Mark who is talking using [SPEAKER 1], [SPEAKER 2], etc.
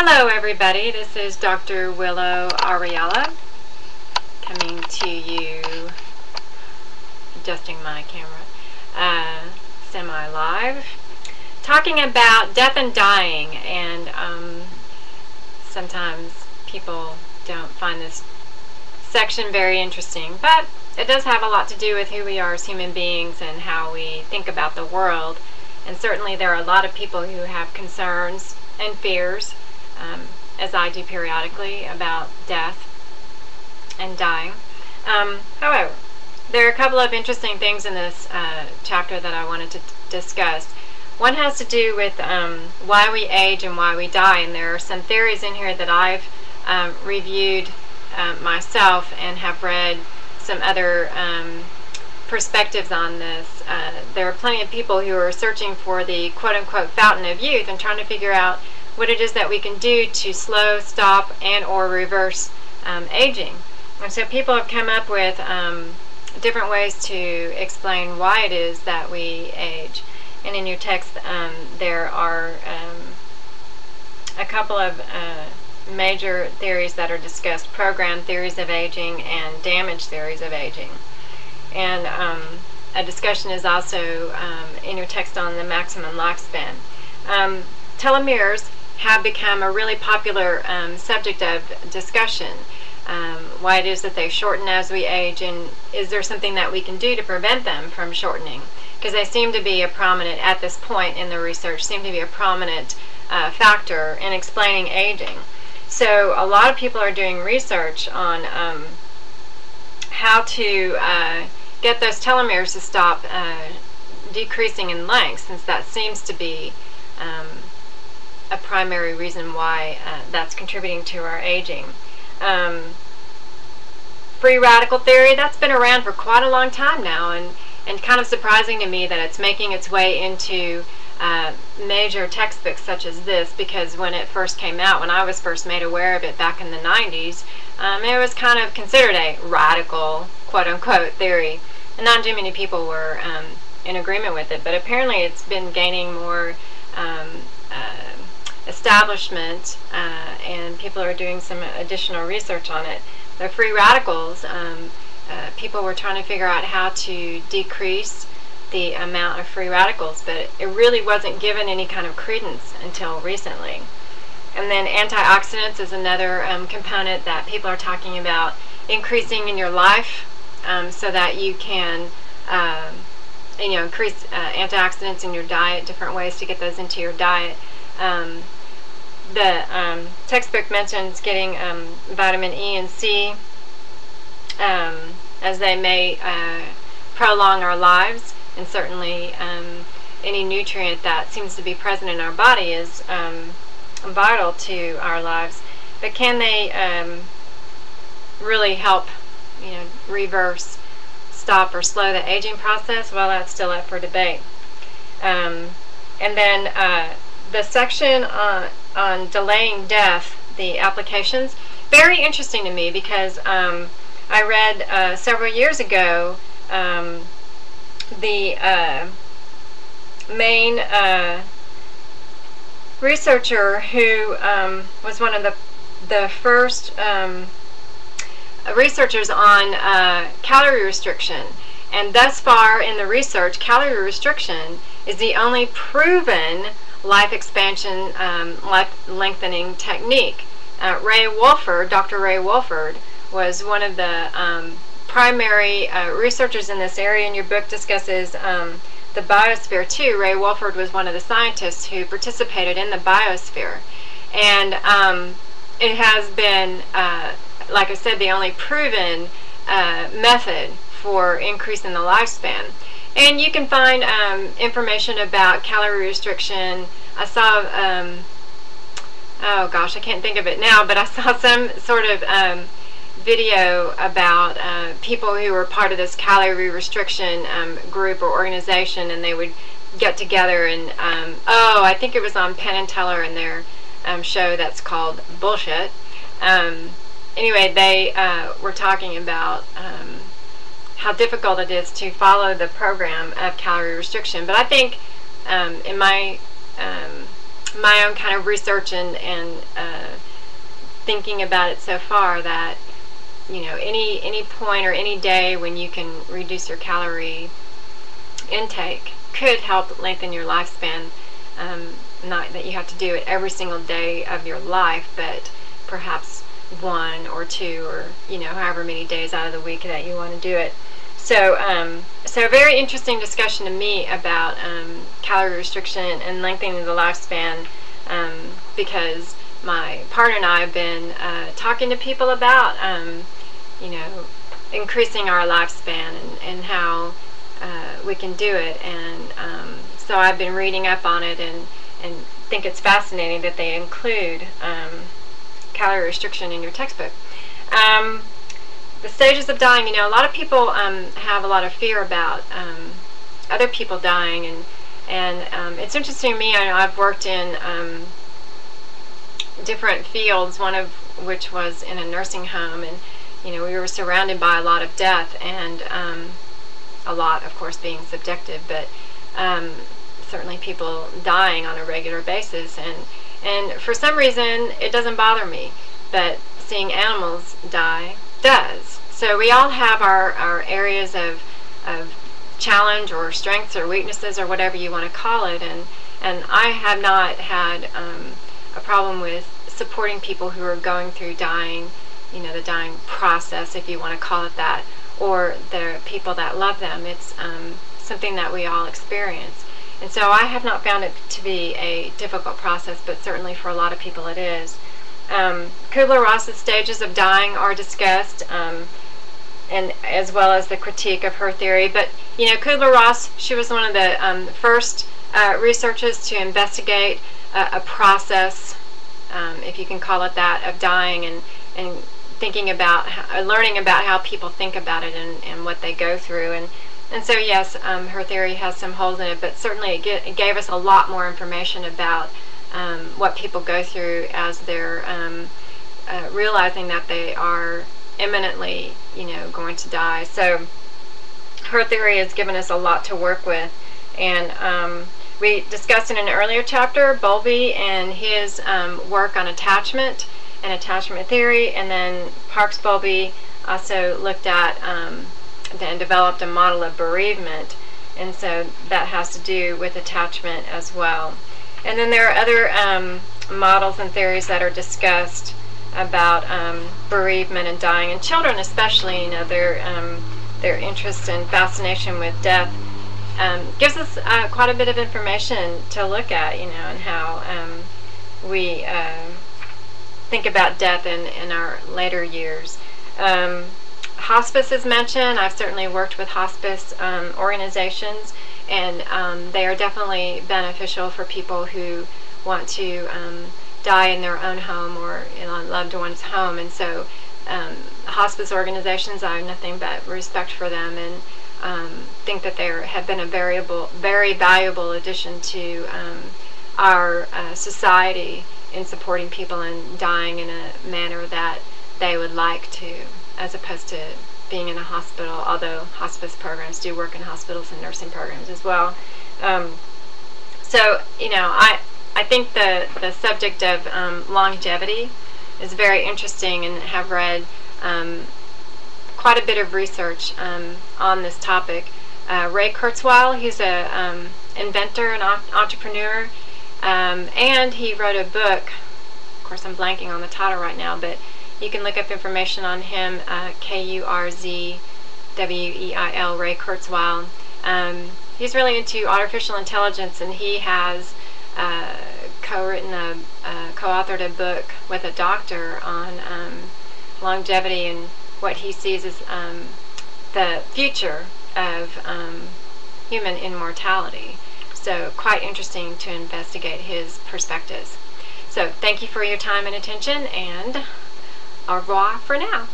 [SPEAKER 1] Hello everybody, this is Dr. Willow Ariella coming to you, adjusting my camera, semi-live, talking about death and dying. And sometimes people don't find this section very interesting, but it does have a lot to do with who we are as human beings and how we think about the world. And certainly there are a lot of people who have concerns and fears, as I do periodically, about death and dying. However, there are a couple of interesting things in this chapter that I wanted to discuss. One has to do with why we age and why we die, and there are some theories in here that I've reviewed myself and have read some other perspectives on this. There are plenty of people who are searching for the quote-unquote fountain of youth and trying to figure out what it is that we can do to slow, stop, and or reverse aging. And so people have come up with different ways to explain why it is that we age. And in your text there are a couple of major theories that are discussed: program theories of aging and damage theories of aging. And a discussion is also in your text on the maximum lifespan. Telomeres have become a really popular subject of discussion. Why it is that they shorten as we age, and is there something that we can do to prevent them from shortening? Because they seem to be a prominent, at this point in the research, seem to be a prominent factor in explaining aging. So a lot of people are doing research on how to get those telomeres to stop decreasing in length, since that seems to be a primary reason why that's contributing to our aging. Free radical theory, that's been around for quite a long time now, and kind of surprising to me that it's making its way into major textbooks such as this, because when it first came out, when I was first made aware of it back in the 90s, it was kind of considered a radical quote-unquote theory, and not too many people were in agreement with it. But apparently it's been gaining more establishment, and people are doing some additional research on it. The free radicals, people were trying to figure out how to decrease the amount of free radicals, but it really wasn't given any kind of credence until recently. And then antioxidants is another component that people are talking about increasing in your life, so that you can increase antioxidants in your diet, different ways to get those into your diet. The textbook mentions getting vitamin E and C, as they may prolong our lives, and certainly any nutrient that seems to be present in our body is vital to our lives. But can they really help, reverse, stop, or slow the aging process? Well, that's still up for debate. And then the section on delaying death, the applications, very interesting to me, because I read several years ago the main researcher who was one of the first researchers on calorie restriction. And thus far in the research, calorie restriction is the only proven life expansion, life lengthening technique. Dr. Ray Wolford was one of the primary researchers in this area, and your book discusses the biosphere too. Ray Wolford was one of the scientists who participated in the biosphere, and it has been, like I said, the only proven method for increasing the lifespan. And you can find information about calorie restriction. I saw, oh gosh, I can't think of it now, but I saw some sort of video about people who were part of this calorie restriction group or organization, and they would get together and, oh, I think it was on Penn and Teller in their show that's called Bullshit. Anyway, they were talking about how difficult it is to follow the program of calorie restriction. But I think, in my my own kind of research and thinking about it so far, that any point or any day when you can reduce your calorie intake could help lengthen your lifespan. Not that you have to do it every single day of your life, but perhaps 1 or 2 or however many days out of the week that you want to do it. So so a very interesting discussion to me about calorie restriction and lengthening the lifespan, because my partner and I have been talking to people about increasing our lifespan and how we can do it, and so I've been reading up on it and think it's fascinating that they include calorie restriction in your textbook. The stages of dying, a lot of people have a lot of fear about other people dying, and it's interesting to me. I know I've worked in different fields, one of which was in a nursing home, and we were surrounded by a lot of death, and a lot, of course, being subjective, but certainly people dying on a regular basis, and for some reason it doesn't bother me, but seeing animals die does. So we all have our areas of challenge or strengths or weaknesses or whatever you want to call it, and I have not had a problem with supporting people who are going through dying, the dying process, if you want to call it that, or the people that love them. It's something that we all experience. And so I have not found it to be a difficult process, but certainly for a lot of people it is. Kubler-Ross's stages of dying are discussed, and as well as the critique of her theory. But Kubler-Ross, she was one of the first researchers to investigate a process, if you can call it that, of dying, and thinking about, learning about how people think about it and what they go through. And so yes, her theory has some holes in it, but certainly it gave us a lot more information about what people go through as they're realizing that they are imminently, going to die. So her theory has given us a lot to work with, and we discussed in an earlier chapter Bowlby and his work on attachment and attachment theory, and then Parks Bowlby also looked at and developed a model of bereavement, and so that has to do with attachment as well. And then there are other models and theories that are discussed about bereavement and dying, and children especially. Their interest and fascination with death gives us quite a bit of information to look at, and how we think about death in our later years. Hospice is mentioned. I've certainly worked with hospice organizations, and they are definitely beneficial for people who want to die in their own home or in a loved one's home. And so hospice organizations, I have nothing but respect for them, and think that they have been a very valuable addition to our society in supporting people and dying in a manner that they would like to, as opposed to being in a hospital, although hospice programs do work in hospitals and nursing programs as well. So, I think the subject of longevity is very interesting, and have read quite a bit of research on this topic. Ray Kurzweil, he's a inventor and entrepreneur, and he wrote a book. Of course, I'm blanking on the title right now, but you can look up information on him, Kurzweil, Ray Kurzweil. He's really into artificial intelligence, and he has co-authored a book with a doctor on longevity and what he sees as the future of human immortality. So quite interesting to investigate his perspectives. So thank you for your time and attention, and au revoir for now.